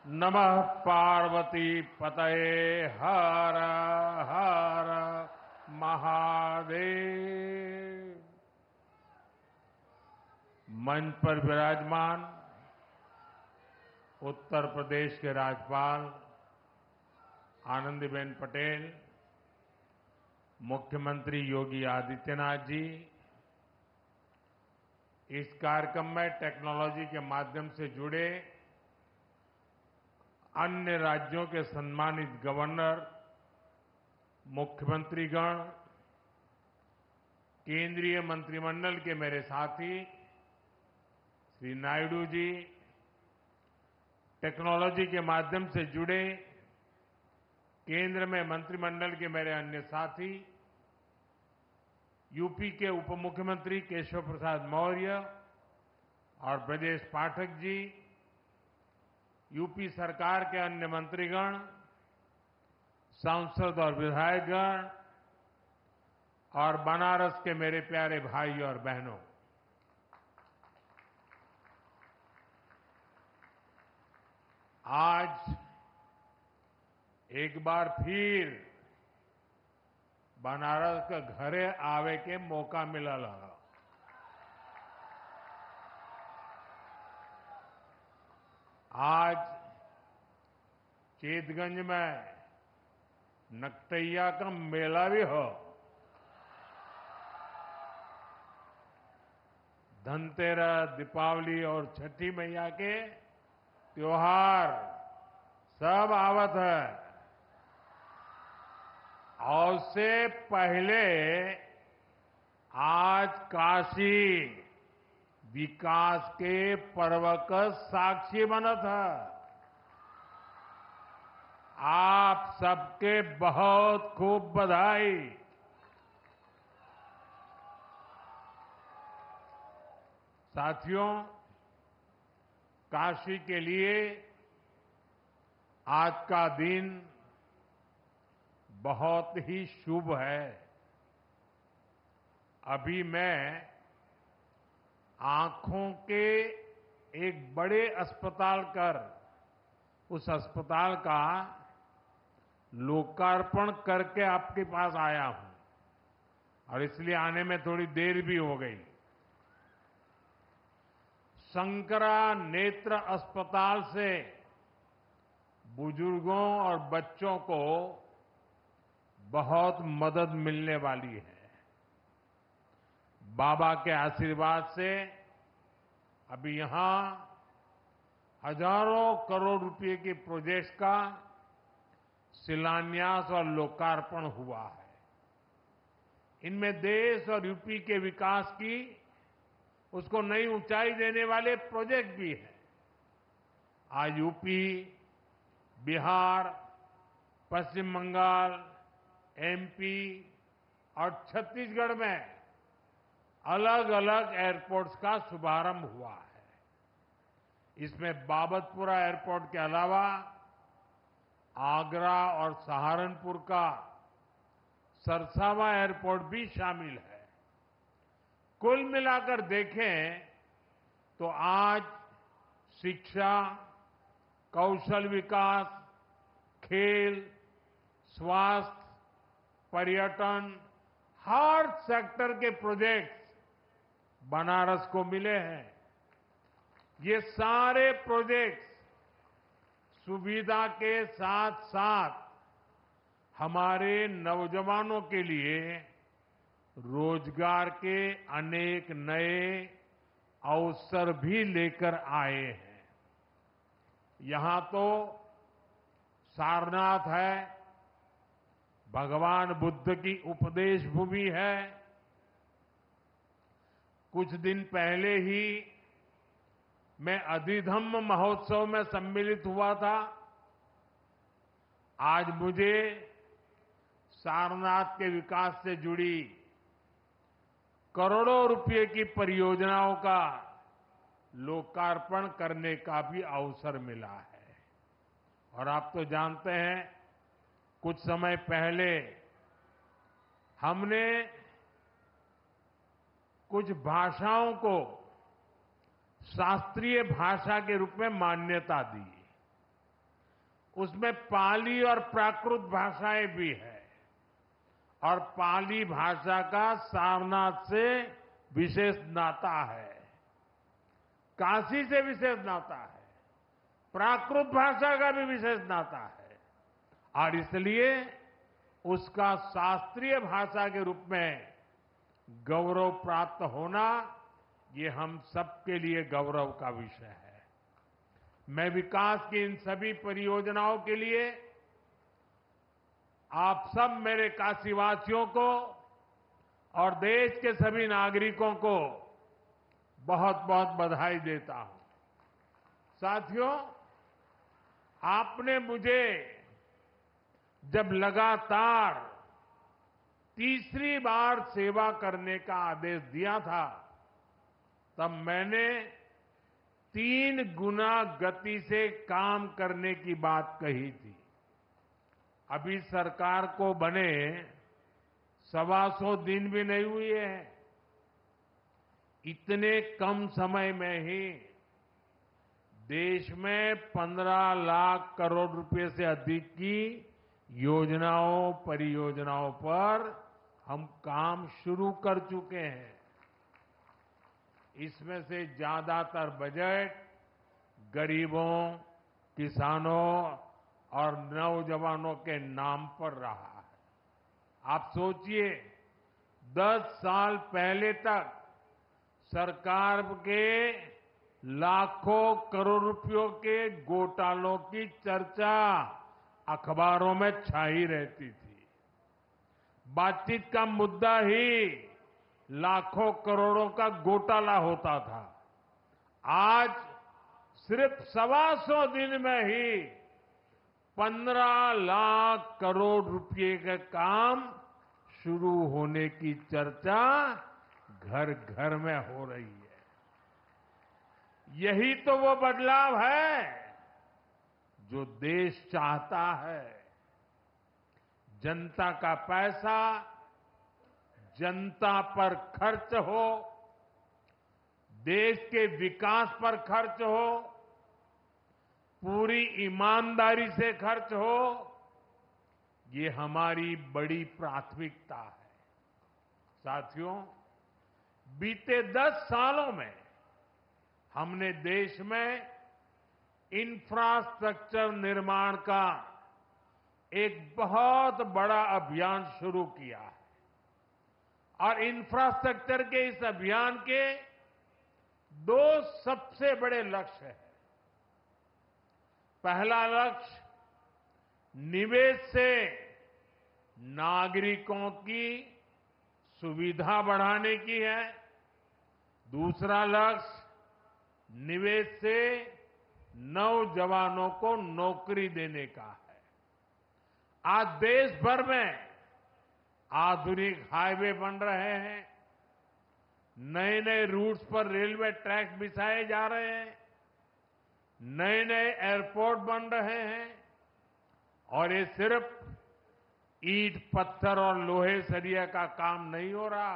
नमः पार्वती पतये हर हर महादेव। मंच पर विराजमान उत्तर प्रदेश के राज्यपाल आनंदीबेन पटेल, मुख्यमंत्री योगी आदित्यनाथ जी, इस कार्यक्रम में टेक्नोलॉजी के माध्यम से जुड़े अन्य राज्यों के सम्मानित गवर्नर, मुख्यमंत्रीगण, केंद्रीय मंत्रिमंडल के मेरे साथी श्री नायडू जी, टेक्नोलॉजी के माध्यम से जुड़े केंद्र में मंत्रिमंडल के मेरे अन्य साथी, यूपी के उप मुख्यमंत्री केशव प्रसाद मौर्य और ब्रजेश पाठक जी, यूपी सरकार के अन्य मंत्रीगण, सांसद और विधायकगण और बनारस के मेरे प्यारे भाई और बहनों, आज एक बार फिर बनारस का घरे आवे के मौका मिलल है। आज चेतगंज में नकटैया का मेला भी हो, धनतेरस, दीपावली और छठी मैया के त्योहार सब आवत है। और उससे पहले आज काशी विकास के पर्व का साक्षी बनत है। आप सबके बहुत खूब बधाई। साथियों, काशी के लिए आज का दिन बहुत ही शुभ है। अभी मैं आंखों के एक बड़े अस्पताल कर उस अस्पताल का लोकार्पण करके आपके पास आया हूं और इसलिए आने में थोड़ी देर भी हो गई। शंकरा नेत्र अस्पताल से बुजुर्गों और बच्चों को बहुत मदद मिलने वाली है। बाबा के आशीर्वाद से अभी यहां हजारों करोड़ रुपए के प्रोजेक्ट्स का शिलान्यास और लोकार्पण हुआ है। इनमें देश और यूपी के विकास की उसको नई ऊंचाई देने वाले प्रोजेक्ट भी हैं। आज यूपी, बिहार, पश्चिम बंगाल, एमपी और छत्तीसगढ़ में अलग अलग एयरपोर्ट्स का शुभारंभ हुआ है। इसमें बाबतपुरा एयरपोर्ट के अलावा आगरा और सहारनपुर का सरसावा एयरपोर्ट भी शामिल है। कुल मिलाकर देखें तो आज शिक्षा, कौशल विकास, खेल, स्वास्थ्य, पर्यटन, हर सेक्टर के प्रोजेक्ट्स बनारस को मिले हैं। ये सारे प्रोजेक्ट्स सुविधा के साथ साथ हमारे नौजवानों के लिए रोजगार के अनेक नए अवसर भी लेकर आए हैं। यहां तो सारनाथ है, भगवान बुद्ध की उपदेश भूमि है। कुछ दिन पहले ही मैं अधिधम्म महोत्सव में सम्मिलित हुआ था। आज मुझे सारनाथ के विकास से जुड़ी करोड़ों रुपए की परियोजनाओं का लोकार्पण करने का भी अवसर मिला है। और आप तो जानते हैं, कुछ समय पहले हमने कुछ भाषाओं को शास्त्रीय भाषा के रूप में मान्यता दी। उसमें पाली और प्राकृत भाषाएं भी है और पाली भाषा का सारनाथ से विशेष नाता है, काशी से विशेष नाता है, प्राकृत भाषा का भी विशेष नाता है और इसलिए उसका शास्त्रीय भाषा के रूप में गौरव प्राप्त होना ये हम सबके लिए गौरव का विषय है। मैं विकास की इन सभी परियोजनाओं के लिए आप सब मेरे काशीवासियों को और देश के सभी नागरिकों को बहुत बहुत बधाई देता हूं। साथियों, आपने मुझे जब लगातार तीसरी बार सेवा करने का आदेश दिया था तब मैंने 3 गुना गति से काम करने की बात कही थी। अभी सरकार को बने 125 दिन भी नहीं हुए हैं। इतने कम समय में ही देश में 15 लाख करोड़ रुपए से अधिक की योजनाओं, परियोजनाओं पर हम काम शुरू कर चुके हैं। इसमें से ज्यादातर बजट गरीबों, किसानों और नौजवानों के नाम पर रहा है। आप सोचिए, 10 साल पहले तक सरकार के लाखों करोड़ रुपयों के घोटालों की चर्चा अखबारों में छाई रहती थी। बातचीत का मुद्दा ही लाखों करोड़ों का घोटाला होता था। आज सिर्फ 125 दिन में ही 15 लाख करोड़ रुपए के काम शुरू होने की चर्चा घर घर में हो रही है। यही तो वो बदलाव है जो देश चाहता है। जनता का पैसा जनता पर खर्च हो, देश के विकास पर खर्च हो, पूरी ईमानदारी से खर्च हो, ये हमारी बड़ी प्राथमिकता है। साथियों, बीते 10 सालों में हमने देश में इंफ्रास्ट्रक्चर निर्माण का एक बहुत बड़ा अभियान शुरू किया है और इंफ्रास्ट्रक्चर के इस अभियान के 2 सबसे बड़े लक्ष्य हैं। पहला लक्ष्य निवेश से नागरिकों की सुविधा बढ़ाने की है। दूसरा लक्ष्य निवेश से नौजवानों को नौकरी देने का है। आज देश भर में आधुनिक हाईवे बन रहे हैं, नए नए रूट्स पर रेलवे ट्रैक बिछाए जा रहे हैं, नए नए एयरपोर्ट बन रहे हैं और ये सिर्फ ईंट, पत्थर और लोहे सरिया का काम नहीं हो रहा,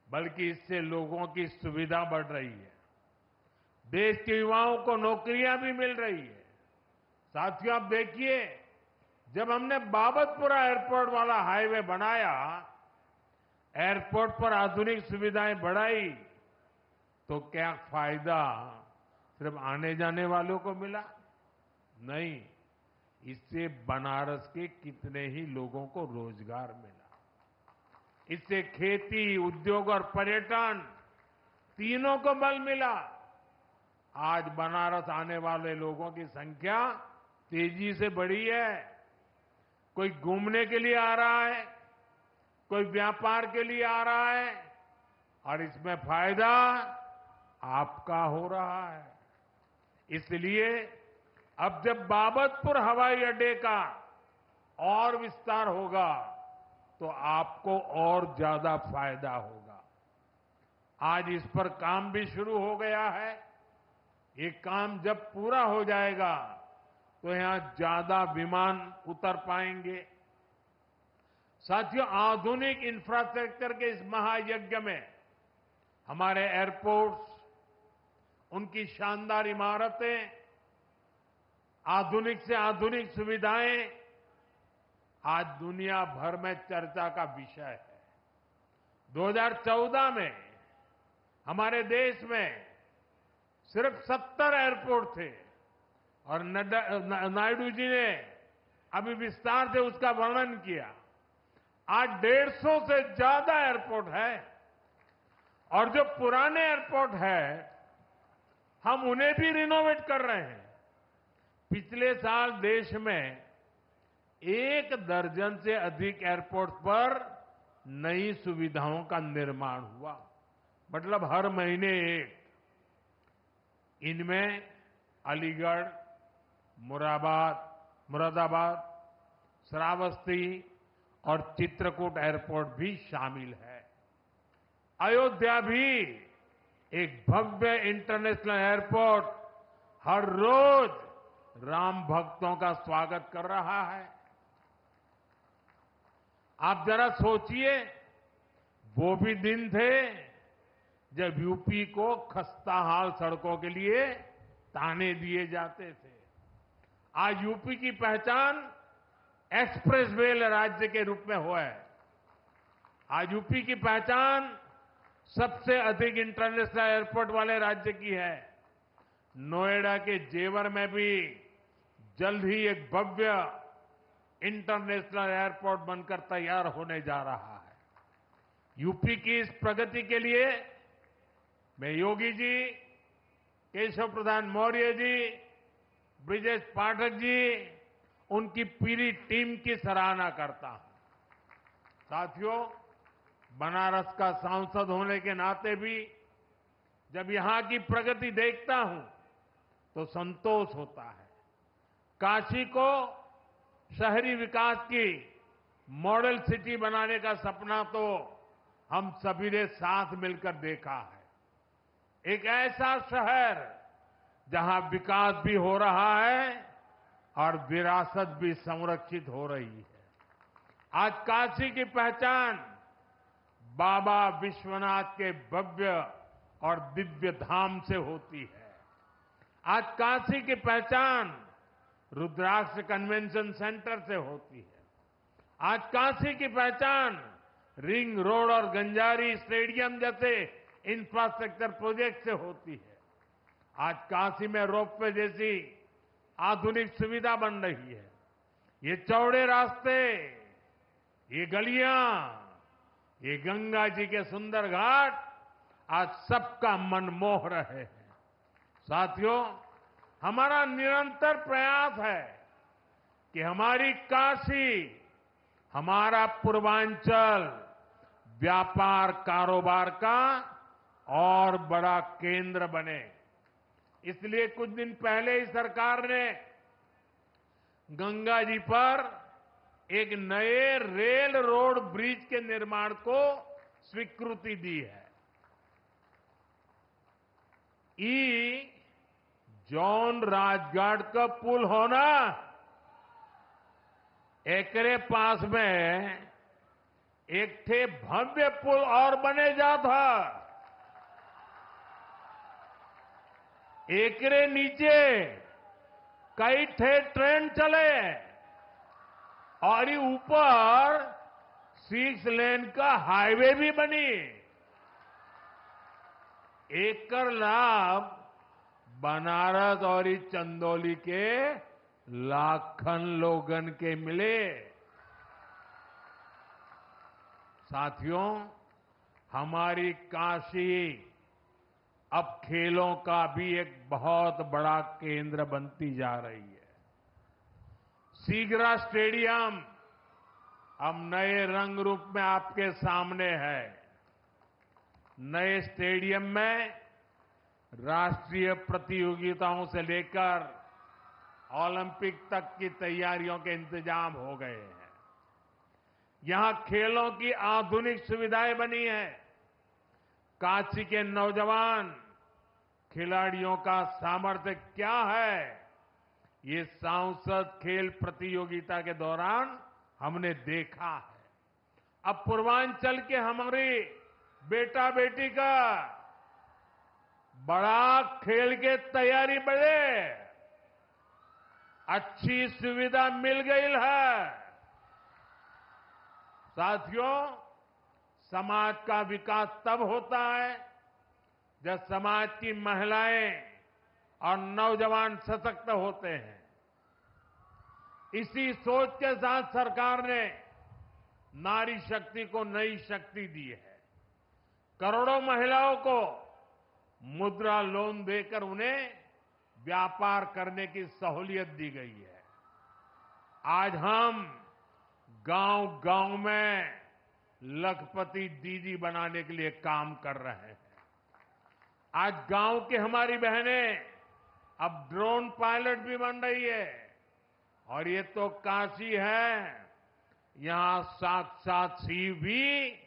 बल्कि इससे लोगों की सुविधा बढ़ रही है। देश के युवाओं को नौकरियां भी मिल रही है। साथियों, आप देखिए, जब हमने बाबतपुरा एयरपोर्ट वाला हाईवे बनाया, एयरपोर्ट पर आधुनिक सुविधाएं बढ़ाई, तो क्या फायदा सिर्फ आने जाने वालों को मिला? नहीं, इससे बनारस के कितने ही लोगों को रोजगार मिला। इससे खेती, उद्योग और पर्यटन तीनों को बल मिला। आज बनारस आने वाले लोगों की संख्या तेजी से बढ़ी है। कोई घूमने के लिए आ रहा है, कोई व्यापार के लिए आ रहा है और इसमें फायदा आपका हो रहा है। इसलिए अब जब बाबतपुर हवाई अड्डे का और विस्तार होगा तो आपको और ज्यादा फायदा होगा। आज इस पर काम भी शुरू हो गया है। ये काम जब पूरा हो जाएगा तो यहां ज्यादा विमान उतर पाएंगे। साथियों, आधुनिक इंफ्रास्ट्रक्चर के इस महायज्ञ में हमारे एयरपोर्ट्स, उनकी शानदार इमारतें आधुनिक से आधुनिक सुविधाएं आज दुनिया भर में चर्चा का विषय है। 2014 में हमारे देश में सिर्फ 70 एयरपोर्ट थे और नायडू जी ने अभी विस्तार से उसका वर्णन किया। आज 150 से ज्यादा एयरपोर्ट है और जो पुराने एयरपोर्ट है हम उन्हें भी रिनोवेट कर रहे हैं। पिछले साल देश में 1 दर्जन से अधिक एयरपोर्ट पर नई सुविधाओं का निर्माण हुआ, मतलब हर महीने एक। इनमें अलीगढ़, मुरादाबाद, श्रावस्ती और चित्रकूट एयरपोर्ट भी शामिल है। अयोध्या भी एक भव्य इंटरनेशनल एयरपोर्ट हर रोज राम भक्तों का स्वागत कर रहा है। आप जरा सोचिए, वो भी दिन थे जब यूपी को खस्ताहाल सड़कों के लिए ताने दिए जाते थे। आज यूपी की पहचान एक्सप्रेस वे राज्य के रूप में हुआ है। आज यूपी की पहचान सबसे अधिक इंटरनेशनल एयरपोर्ट वाले राज्य की है। नोएडा के जेवर में भी जल्द ही एक भव्य इंटरनेशनल एयरपोर्ट बनकर तैयार होने जा रहा है। यूपी की इस प्रगति के लिए मैं योगी जी, केशव प्रसाद मौर्य जी, ब्रिजेश पाठक जी, उनकी पूरी टीम की सराहना करता हूं। साथियों, बनारस का सांसद होने के नाते भी जब यहां की प्रगति देखता हूं तो संतोष होता है। काशी को शहरी विकास की मॉडल सिटी बनाने का सपना तो हम सभी ने साथ मिलकर देखा है। एक ऐसा शहर जहां विकास भी हो रहा है और विरासत भी संरक्षित हो रही है। आज काशी की पहचान बाबा विश्वनाथ के भव्य और दिव्य धाम से होती है। आज काशी की पहचान रुद्राक्ष कन्वेंशन सेंटर से होती है। आज काशी की पहचान रिंग रोड और गंजारी स्टेडियम जैसे इंफ्रास्ट्रक्चर प्रोजेक्ट से होती है। आज काशी में रोपवे जैसी आधुनिक सुविधा बन रही है। ये चौड़े रास्ते, ये गलियां, ये गंगा जी के सुंदर घाट आज सबका मन मोह रहे हैं। साथियों, हमारा निरंतर प्रयास है कि हमारी काशी, हमारा पूर्वांचल व्यापार कारोबार का और बड़ा केंद्र बने। इसलिए कुछ दिन पहले ही सरकार ने गंगा जी पर एक नए रेल रोड ब्रिज के निर्माण को स्वीकृति दी है। जॉन राजघाट का पुल होना, एकरे पास में एक थे भव्य पुल और बने जा था। एकरे नीचे कई ठे ट्रेन चले और ये ऊपर 6 लेन का हाईवे भी बनी। एकर लाभ बनारस और इस चंदौली के लाखन लोगन के मिले। साथियों, हमारी काशी अब खेलों का भी एक बहुत बड़ा केंद्र बनती जा रही है। सीगरा स्टेडियम अब नए रंग रूप में आपके सामने है। नए स्टेडियम में राष्ट्रीय प्रतियोगिताओं से लेकर ओलंपिक तक की तैयारियों के इंतजाम हो गए हैं। यहां खेलों की आधुनिक सुविधाएं बनी हैं। काशी के नौजवान खिलाड़ियों का सामर्थ्य क्या है, ये सांसद खेल प्रतियोगिता के दौरान हमने देखा है। अब पूर्वांचल के हमारे बेटा बेटी का बड़ा खेल के तैयारी बढ़े। अच्छी सुविधा मिल गई है। साथियों, समाज का विकास तब होता है जब समाज की महिलाएं और नौजवान सशक्त होते हैं। इसी सोच के साथ सरकार ने नारी शक्ति को नई शक्ति दी है। करोड़ों महिलाओं को मुद्रा लोन देकर उन्हें व्यापार करने की सहूलियत दी गई है। आज हम गांव-गांव में लखपति दीदी बनाने के लिए काम कर रहे हैं। आज गांव की हमारी बहनें अब ड्रोन पायलट भी बन रही है। और ये तो काशी है, यहां साक्षात शिव भी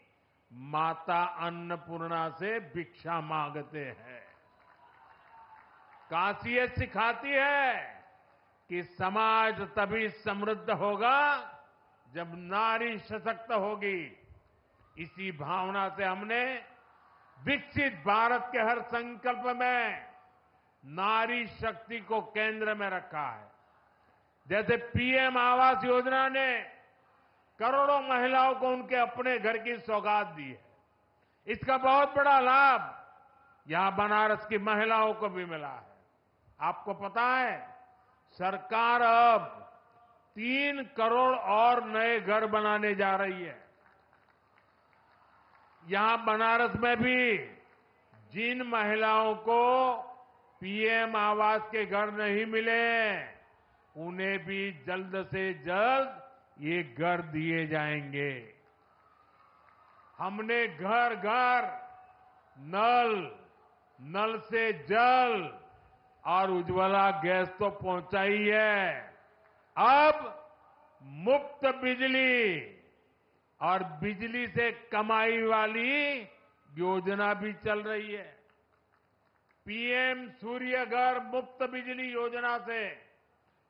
माता अन्नपूर्णा से भिक्षा मांगते हैं। काशी ये सिखाती है कि समाज तभी समृद्ध होगा जब नारी सशक्त होगी। इसी भावना से हमने विकसित भारत के हर संकल्प में नारी शक्ति को केंद्र में रखा है। जैसे पीएम आवास योजना ने करोड़ों महिलाओं को उनके अपने घर की सौगात दी है। इसका बहुत बड़ा लाभ यहां बनारस की महिलाओं को भी मिला है। आपको पता है, सरकार अब 3 करोड़ और नए घर बनाने जा रही है। यहां बनारस में भी जिन महिलाओं को पीएम आवास के घर नहीं मिले, उन्हें भी जल्द से जल्द ये घर दिए जाएंगे। हमने घर घर नल, नल से जल और उज्ज्वला गैस तो पहुंचाई है। अब मुफ्त बिजली और बिजली से कमाई वाली योजना भी चल रही है। पीएम सूर्य घर मुफ्त बिजली योजना से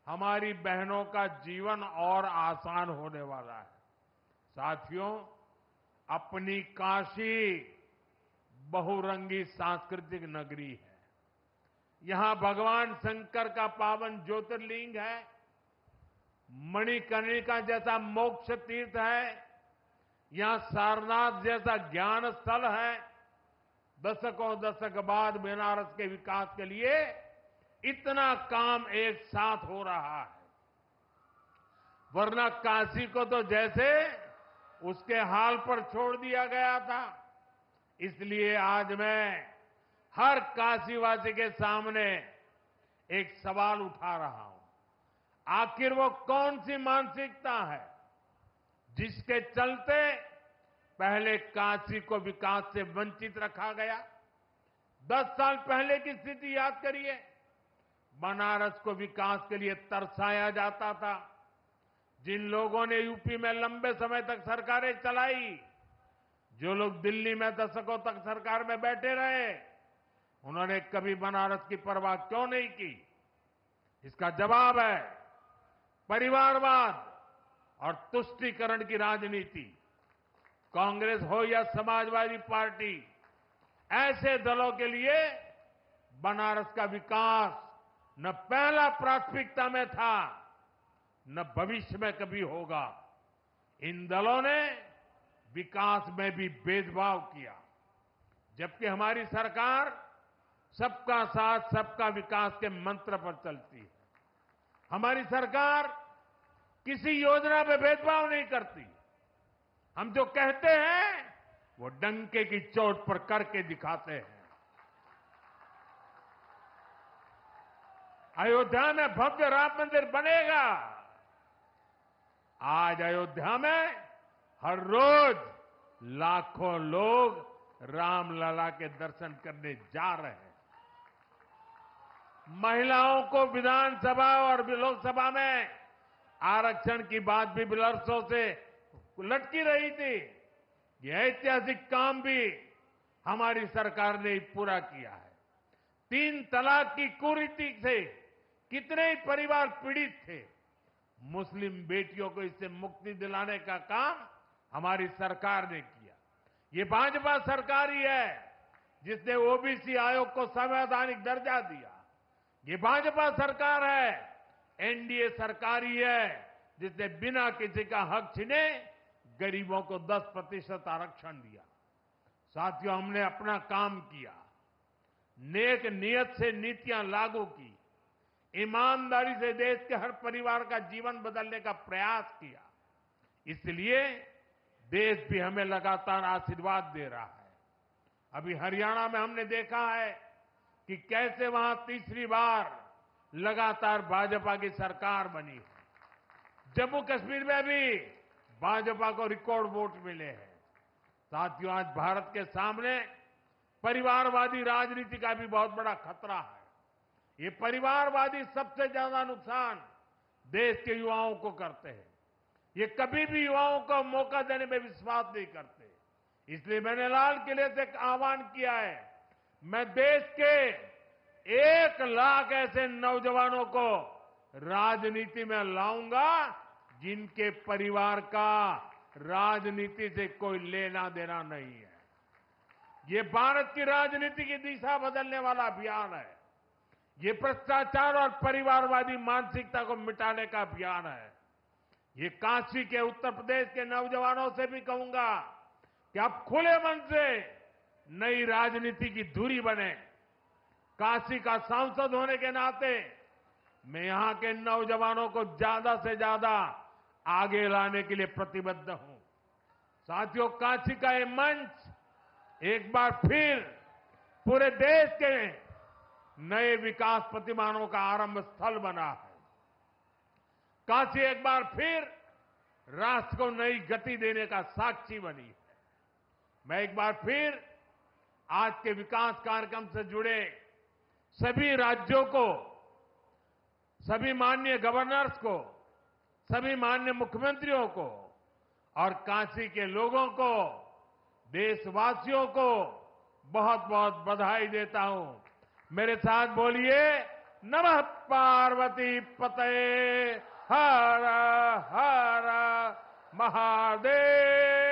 हमारी बहनों का जीवन और आसान होने वाला है। साथियों, अपनी काशी बहुरंगी सांस्कृतिक नगरी है। यहां भगवान शंकर का पावन ज्योतिर्लिंग है, मणिकर्णिका जैसा मोक्ष तीर्थ है, यहां सारनाथ जैसा ज्ञान स्थल है। दशकों दशक बाद बनारस के विकास के लिए इतना काम एक साथ हो रहा है। वरना काशी को तो जैसे उसके हाल पर छोड़ दिया गया था। इसलिए आज मैं हर काशीवासी के सामने एक सवाल उठा रहा हूं। आखिर वो कौन सी मानसिकता है जिसके चलते पहले काशी को विकास से वंचित रखा गया? 10 साल पहले की स्थिति याद करिए। बनारस को विकास के लिए तरसाया जाता था। जिन लोगों ने यूपी में लंबे समय तक सरकारें चलाई, जो लोग दिल्ली में दशकों तक सरकार में बैठे रहे, उन्होंने कभी बनारस की परवाह क्यों नहीं की? इसका जवाब है परिवारवाद और तुष्टीकरण की राजनीति। कांग्रेस हो या समाजवादी पार्टी, ऐसे दलों के लिए बनारस का विकास न पहला प्राथमिकता में था, न भविष्य में कभी होगा। इन दलों ने विकास में भी भेदभाव किया, जबकि हमारी सरकार सबका साथ सबका विकास के मंत्र पर चलती है। हमारी सरकार किसी योजना में भेदभाव नहीं करती। हम जो कहते हैं वो डंके की चोट पर करके दिखाते हैं। अयोध्या में भव्य राम मंदिर बनेगा। आज अयोध्या में हर रोज लाखों लोग रामलला के दर्शन करने जा रहे हैं। महिलाओं को विधानसभा और लोकसभा में आरक्षण की बात भी वर्षों से लटकी रही थी। यह ऐतिहासिक काम भी हमारी सरकार ने पूरा किया है। 3 तलाक की कुरीति से कितने ही परिवार पीड़ित थे। मुस्लिम बेटियों को इससे मुक्ति दिलाने का काम हमारी सरकार ने किया। ये भाजपा सरकार ही है जिसने ओबीसी आयोग को संवैधानिक दर्जा दिया। ये भाजपा सरकार है एनडीए सरकार ही है जिसने बिना किसी का हक छीने गरीबों को 10% आरक्षण दिया। साथियों, हमने अपना काम किया, नेक नियत से नीतियां लागू की, ईमानदारी से देश के हर परिवार का जीवन बदलने का प्रयास किया। इसलिए देश भी हमें लगातार आशीर्वाद दे रहा है। अभी हरियाणा में हमने देखा है कि कैसे वहां तीसरी बार लगातार भाजपा की सरकार बनी है। जम्मू कश्मीर में भी भाजपा को रिकॉर्ड वोट मिले हैं। साथियों, आज भारत के सामने परिवारवादी राजनीति का भी बहुत बड़ा खतरा है। ये परिवारवादी सबसे ज्यादा नुकसान देश के युवाओं को करते हैं। ये कभी भी युवाओं को मौका देने में विश्वास नहीं करते। इसलिए मैंने लाल किले से एक आह्वान किया है, मैं देश के 1 लाख ऐसे नौजवानों को राजनीति में लाऊंगा जिनके परिवार का राजनीति से कोई लेना देना नहीं है। ये भारत की राजनीति की दिशा बदलने वाला अभियान है। ये भ्रष्टाचार और परिवारवादी मानसिकता को मिटाने का अभियान है। ये काशी के उत्तर प्रदेश के नौजवानों से भी कहूंगा कि आप खुले मन से नई राजनीति की धुरी बने। काशी का सांसद होने के नाते मैं यहां के नौजवानों को ज्यादा से ज्यादा आगे लाने के लिए प्रतिबद्ध हूं। साथियों, काशी का ये मंच एक बार फिर पूरे देश के नए विकास प्रतिमानों का आरंभ स्थल बना है। काशी एक बार फिर राष्ट्र को नई गति देने का साक्षी बनी है। मैं एक बार फिर आज के विकास कार्यक्रम से जुड़े सभी राज्यों को, सभी माननीय गवर्नर्स को, सभी माननीय मुख्यमंत्रियों को और काशी के लोगों को, देशवासियों को बहुत बहुत बधाई देता हूं। मेरे साथ बोलिए, नमः पार्वती पतये हर हर महादेव।